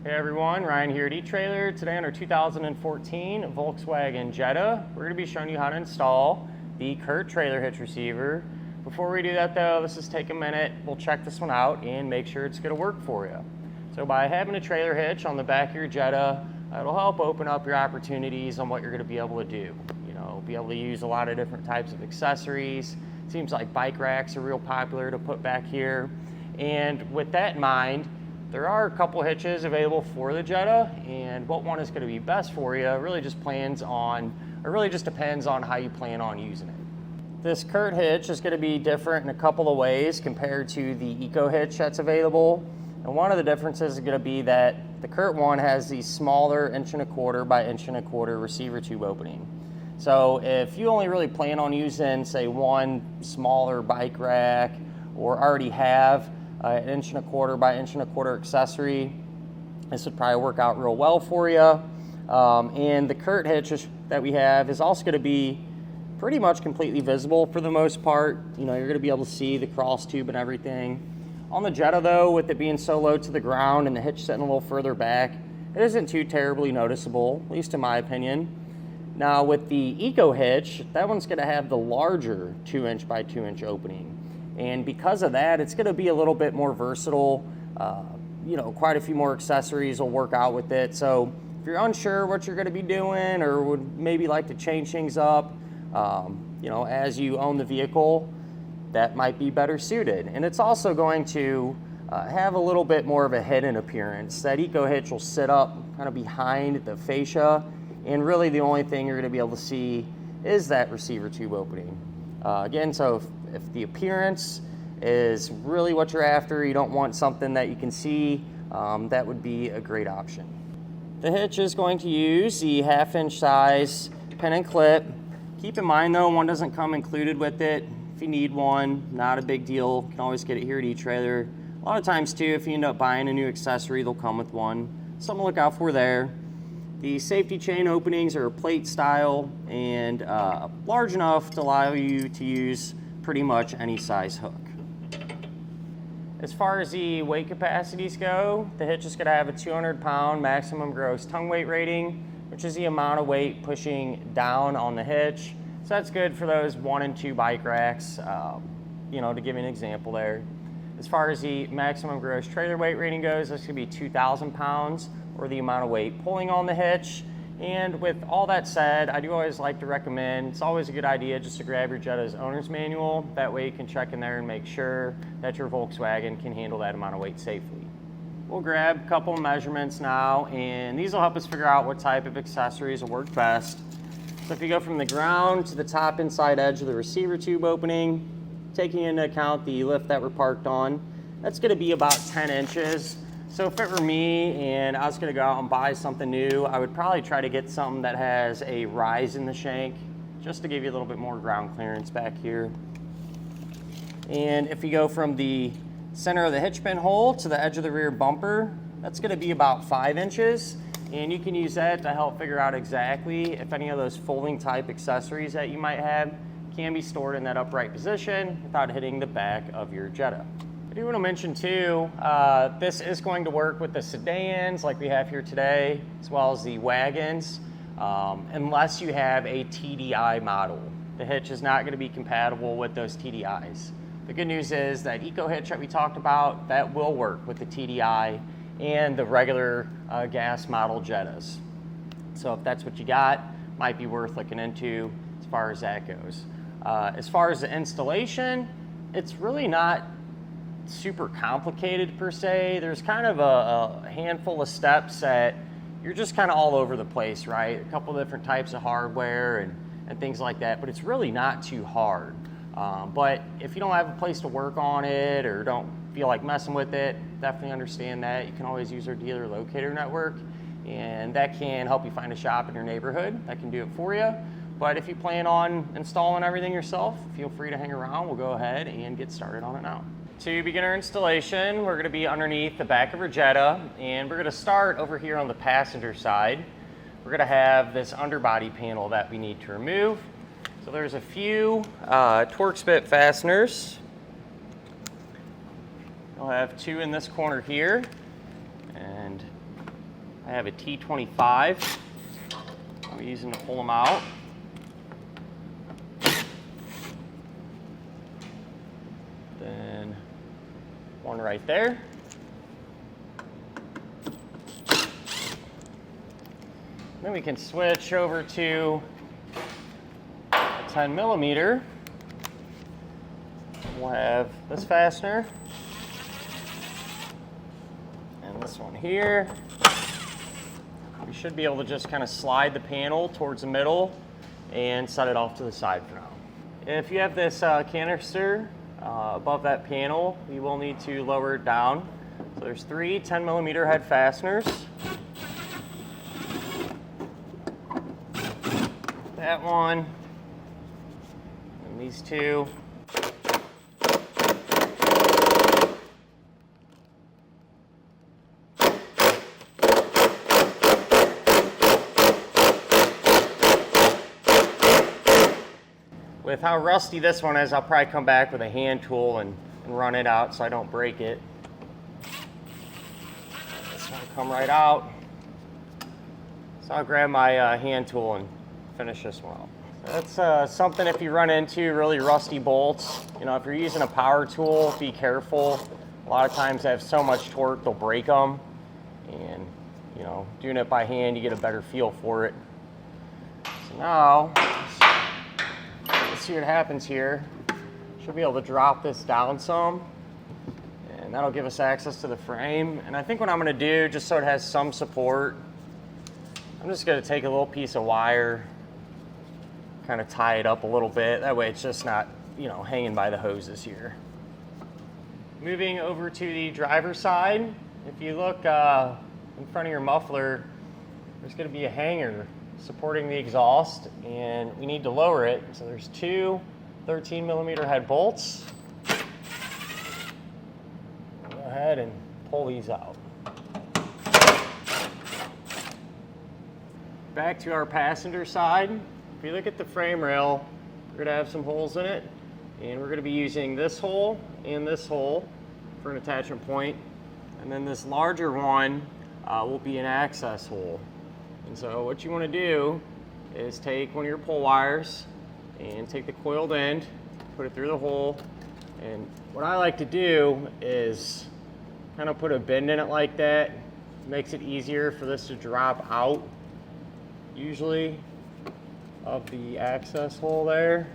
Hey everyone, Ryan here at eTrailer. Today on our 2014 Volkswagen Jetta, we're going to be showing you how to install the CURT Trailer Hitch Receiver. Before we do that though, let's just take a minute, we'll check this one out and make sure it's going to work for you. So by having a trailer hitch on the back of your Jetta, it'll help open up your opportunities on what you're going to be able to do. You know, be able to use a lot of different types of accessories. It seems like bike racks are real popular to put back here. And with that in mind, there are a couple hitches available for the Jetta, and what one is going to be best for you really just depends on how you plan on using it. This CURT hitch is going to be different in a couple of ways compared to the Eco hitch that's available. And one of the differences is going to be that the CURT one has the smaller 1¼ by 1¼ receiver tube opening. So if you only really plan on using, say, one smaller bike rack or already have an 1¼ by 1¼ accessory, this would probably work out real well for you. And the CURT hitch that we have is also going to be pretty much completely visible for the most part. You know, you're going to be able to see the cross tube and everything. On the Jetta though, with it being so low to the ground and the hitch sitting a little further back, it isn't too terribly noticeable, at least in my opinion. Now with the Eco hitch, that one's going to have the larger 2" by 2" opening. And because of that, it's going to be a little bit more versatile. You know, quite a few more accessories will work out with it. So if you're unsure what you're going to be doing or would maybe like to change things up, you know, as you own the vehicle, that might be better suited. And it's also going to have a little bit more of a hidden appearance. That Eco hitch will sit up kind of behind the fascia, and really the only thing you're going to be able to see is that receiver tube opening. Again, so if the appearance is really what you're after, you don't want something that you can see, that would be a great option. The hitch is going to use the 1/2" size pin and clip. Keep in mind though, one doesn't come included with it. If you need one, not a big deal. You can always get it here at eTrailer. A lot of times too, if you end up buying a new accessory, they'll come with one. Something to look out for there. The safety chain openings are plate style and large enough to allow you to use pretty much any size hook. As far as the weight capacities go, the hitch is going to have a 200-pound maximum gross tongue weight rating, which is the amount of weight pushing down on the hitch. So that's good for those 1 and 2 bike racks, you know, to give you an example there. As far as the maximum gross trailer weight rating goes, that's going to be 2,000 pounds, or the amount of weight pulling on the hitch. And with all that said, I do always like to recommend, it's always a good idea just to grab your Jetta's owner's manual. That way you can check in there and make sure that your Volkswagen can handle that amount of weight safely. We'll grab a couple of measurements now, and these will help us figure out what type of accessories will work best. So if you go from the ground to the top inside edge of the receiver tube opening, taking into account the lift that we're parked on, that's going to be about 10 inches. So if it were me and I was going to go out and buy something new, I would probably try to get something that has a rise in the shank, just to give you a little bit more ground clearance back here. And if you go from the center of the hitch pin hole to the edge of the rear bumper, that's going to be about 5 inches. And you can use that to help figure out exactly if any of those folding type accessories that you might have can be stored in that upright position without hitting the back of your Jetta. I do want to mention too, this is going to work with the sedans like we have here today, as well as the wagons, unless you have a TDI model. The hitch is not going to be compatible with those TDIs. The good news is that Eco hitch that we talked about, that will work with the TDI and the regular gas model Jettas. So if that's what you got, might be worth looking into as far as that goes. As far as the installation, it's really not super complicated per se. There's kind of a handful of steps that you're just kind of all over the place, right? A couple of different types of hardware and things like that, but it's really not too hard. But if you don't have a place to work on it or don't feel like messing with it, definitely understand that. You can always use our dealer locator network, and that can help you find a shop in your neighborhood that can do it for you. But if you plan on installing everything yourself, feel free to hang around. We'll go ahead and get started on it now. To begin our installation, we're going to be underneath the back of our Jetta, and we're going to start over here on the passenger side. We're going to have this underbody panel that we need to remove. So there's a few Torx bit fasteners. I'll have two in this corner here, and I have a T25 I'm using to pull them out. Then one right there. Then we can switch over to a 10 millimeter. We'll have this fastener and this one here. We should be able to just kind of slide the panel towards the middle and set it off to the side for now. If you have this canister above that panel, you will need to lower it down. So there's 3 10 millimeter head fasteners. That one, and these 2. With how rusty this one is, I'll probably come back with a hand tool and run it out so I don't break it. This one will come right out. So I'll grab my hand tool and finish this one up. That's something if you run into really rusty bolts, you know, if you're using a power tool, be careful. A lot of times they have so much torque, they'll break them. And, you know, doing it by hand, you get a better feel for it. So now, let's see what happens here. Should be able to drop this down some, and that'll give us access to the frame. And I think what I'm gonna do, just so it has some support, I'm just gonna take a little piece of wire, kind of tie it up a little bit. That way it's just not, you know, hanging by the hoses here. Moving over to the driver's side, if you look in front of your muffler, there's gonna be a hanger supporting the exhaust, and we need to lower it. So there's 2 13 millimeter head bolts. Go ahead and pull these out. Back to our passenger side. If you look at the frame rail, we're gonna have some holes in it, and we're gonna be using this hole and this hole for an attachment point, and then this larger one will be an access hole. And so what you want to do is take one of your pull wires and take the coiled end, put it through the hole, and what I like to do is kind of put a bend in it like that. It makes it easier for this to drop out, usually, of the access hole there.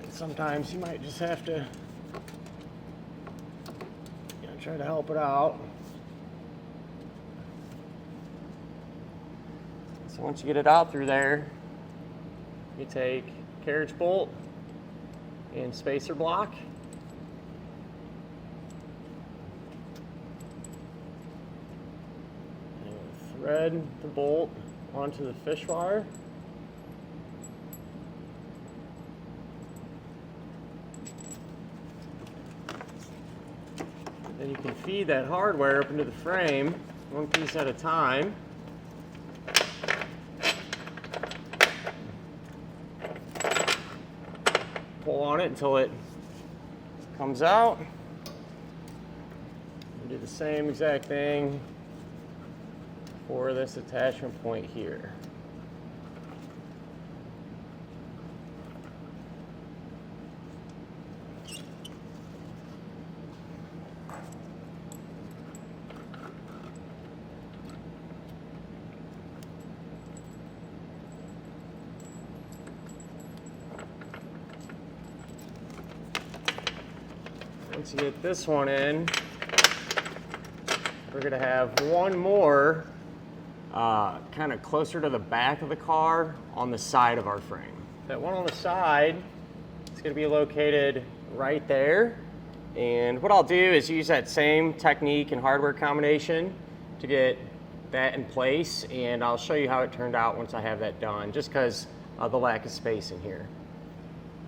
And sometimes you might just have to, you know, try to help it out. So once you get it out through there, you take carriage bolt and spacer block. And thread the bolt onto the fish wire. Then you can feed that hardware up into the frame, one piece at a time. Pull on it until it comes out. And do the same exact thing for this attachment point here. Once you get this one in, we're going to have one more kind of closer to the back of the car on the side of our frame. That one on the side is going to be located right there. And what I'll do is use that same technique and hardware combination to get that in place, and I'll show you how it turned out once I have that done, just because of the lack of space in here.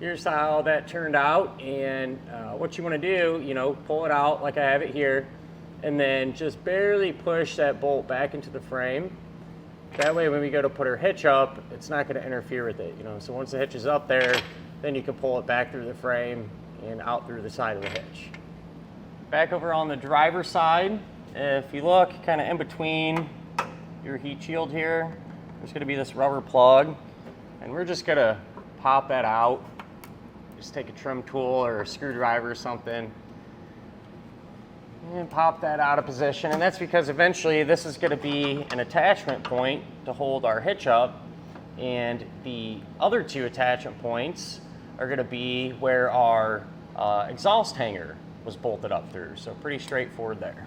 Here's how that turned out, and what you want to do, you know, pull it out like I have it here, and then just barely push that bolt back into the frame. That way when we go to put our hitch up, it's not going to interfere with it, you know. So once the hitch is up there, then you can pull it back through the frame and out through the side of the hitch. Back over on the driver's side, if you look kind of in between your heat shield here, there's going to be this rubber plug, and we're just going to pop that out. Just take a trim tool or a screwdriver or something and pop that out of position. And that's because eventually this is going to be an attachment point to hold our hitch up, and the other two attachment points are going to be where our exhaust hanger was bolted up through. So pretty straightforward there.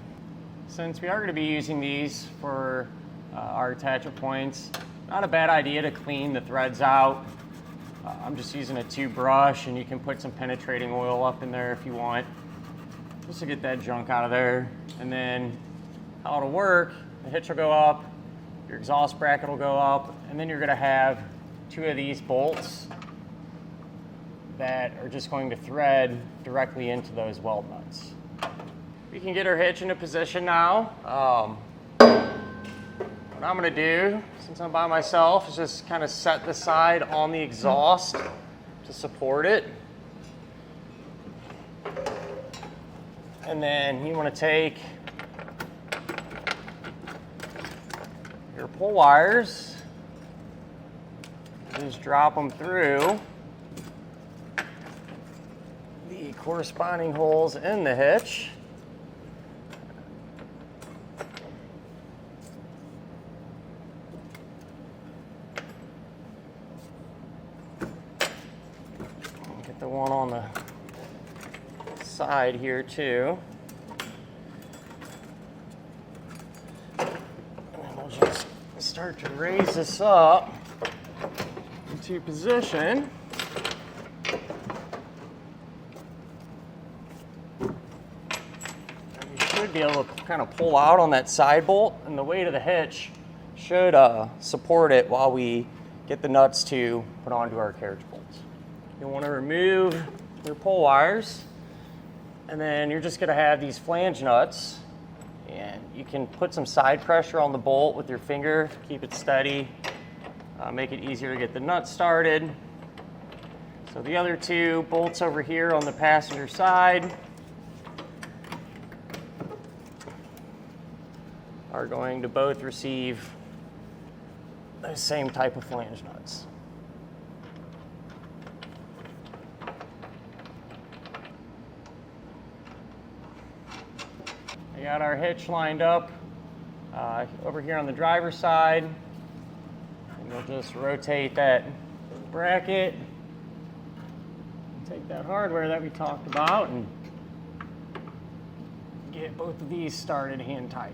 Since we are going to be using these for our attachment points, not a bad idea to clean the threads out. I'm just using a tube brush, and you can put some penetrating oil up in there if you want, just to get that junk out of there. And then how it'll work, the hitch will go up, your exhaust bracket will go up, and then you're going to have two of these bolts that are just going to thread directly into those weld nuts. We can get our hitch into position now. What I'm going to do, since I'm by myself, is just kind of set the side on the exhaust to support it. And then you want to take your pull wires, just drop them through the corresponding holes in the hitch. Get the one on the side here too. And then we'll just start to raise this up into position. Should be able to kind of pull out on that side bolt, and the weight of the hitch should support it while we get the nuts to put onto our carriage bolts. You'll want to remove your pull wires, and then you're just going to have these flange nuts, and you can put some side pressure on the bolt with your finger, keep it steady, make it easier to get the nuts started. So the other two bolts over here on the passenger side are going to both receive the same type of flange nuts. We got our hitch lined up over here on the driver's side, and we'll just rotate that bracket, take that hardware that we talked about, and get both of these started hand tight.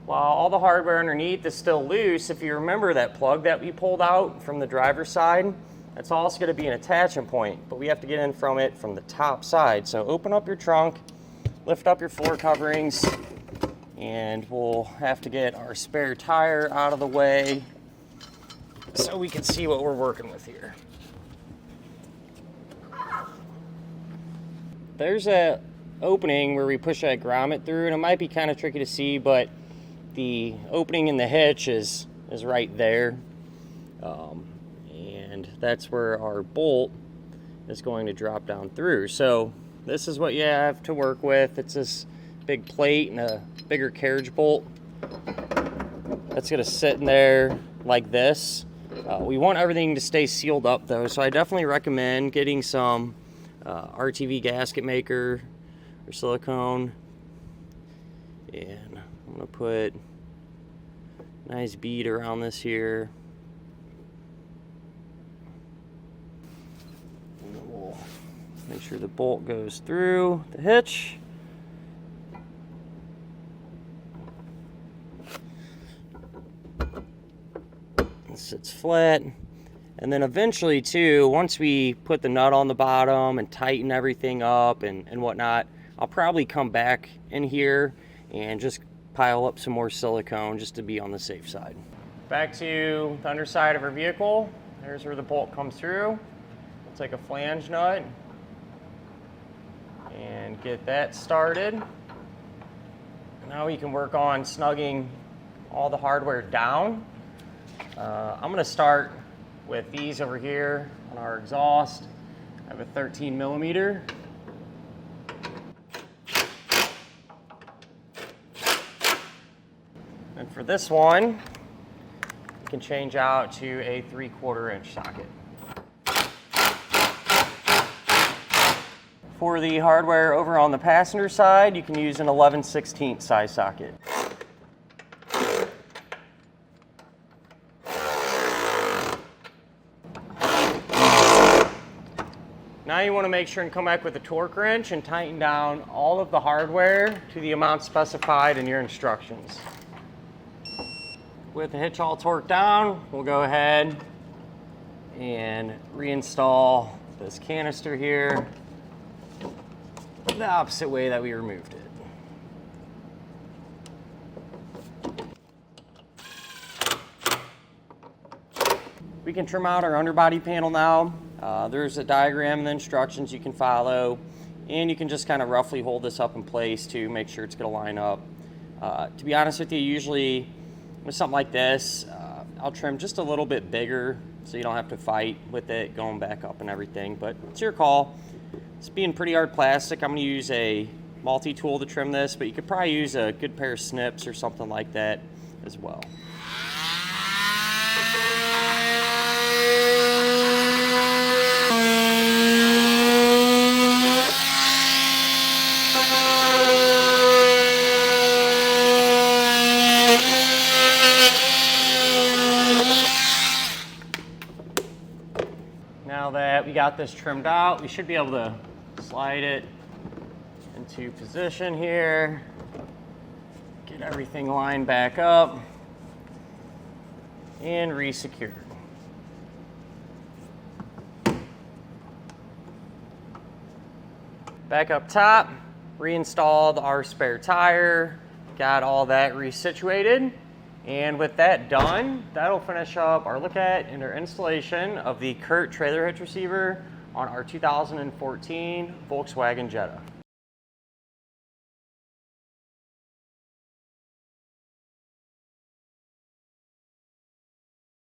While all the hardware underneath is still loose, if you remember that plug that we pulled out from the driver's side, that's also going to be an attachment point, but we have to get in from it from the top side. So open up your trunk, lift up your floor coverings, and we'll have to get our spare tire out of the way so we can see what we're working with here. There's a opening where we push that grommet through, and it might be kind of tricky to see, but the opening in the hitch is right there, and that's where our bolt is going to drop down through. So this is what you have to work with. It's this big plate and a bigger carriage bolt that's going to sit in there like this. We want everything to stay sealed up though, so I definitely recommend getting some RTV gasket maker or silicone, and I'm going to put a nice bead around this here. And then we'll make sure the bolt goes through the hitch. It sits flat. And then eventually too, once we put the nut on the bottom and tighten everything up and whatnot, I'll probably come back in here and just pile up some more silicone just to be on the safe side. Back to the underside of our vehicle. There's where the bolt comes through. We'll take a flange nut and get that started. Now we can work on snugging all the hardware down. I'm going to start with these over here on our exhaust. I have a 13 millimeter. And for this one, you can change out to a 3/4 inch socket. For the hardware over on the passenger side, you can use an 11/16 size socket. Now you want to make sure and come back with a torque wrench and tighten down all of the hardware to the amount specified in your instructions. With the hitch all torqued down, we'll go ahead and reinstall this canister here the opposite way that we removed it. We can trim out our underbody panel now. There's a diagram and the instructions you can follow, and you can just kind of roughly hold this up in place to make sure it's going to line up. To be honest with you, usually with something like this, I'll trim just a little bit bigger so you don't have to fight with it going back up and everything, but it's your call. It's being pretty hard plastic. I'm going to use a multi-tool to trim this, but you could probably use a good pair of snips or something like that as well. Now that we got this trimmed out, we should be able to slide it into position here, get everything lined back up, and re-secure. Back up top, reinstalled our spare tire, got all that resituated. And with that done, that'll finish up our look at and our installation of the CURT Trailer Hitch Receiver on our 2014 Volkswagen Jetta.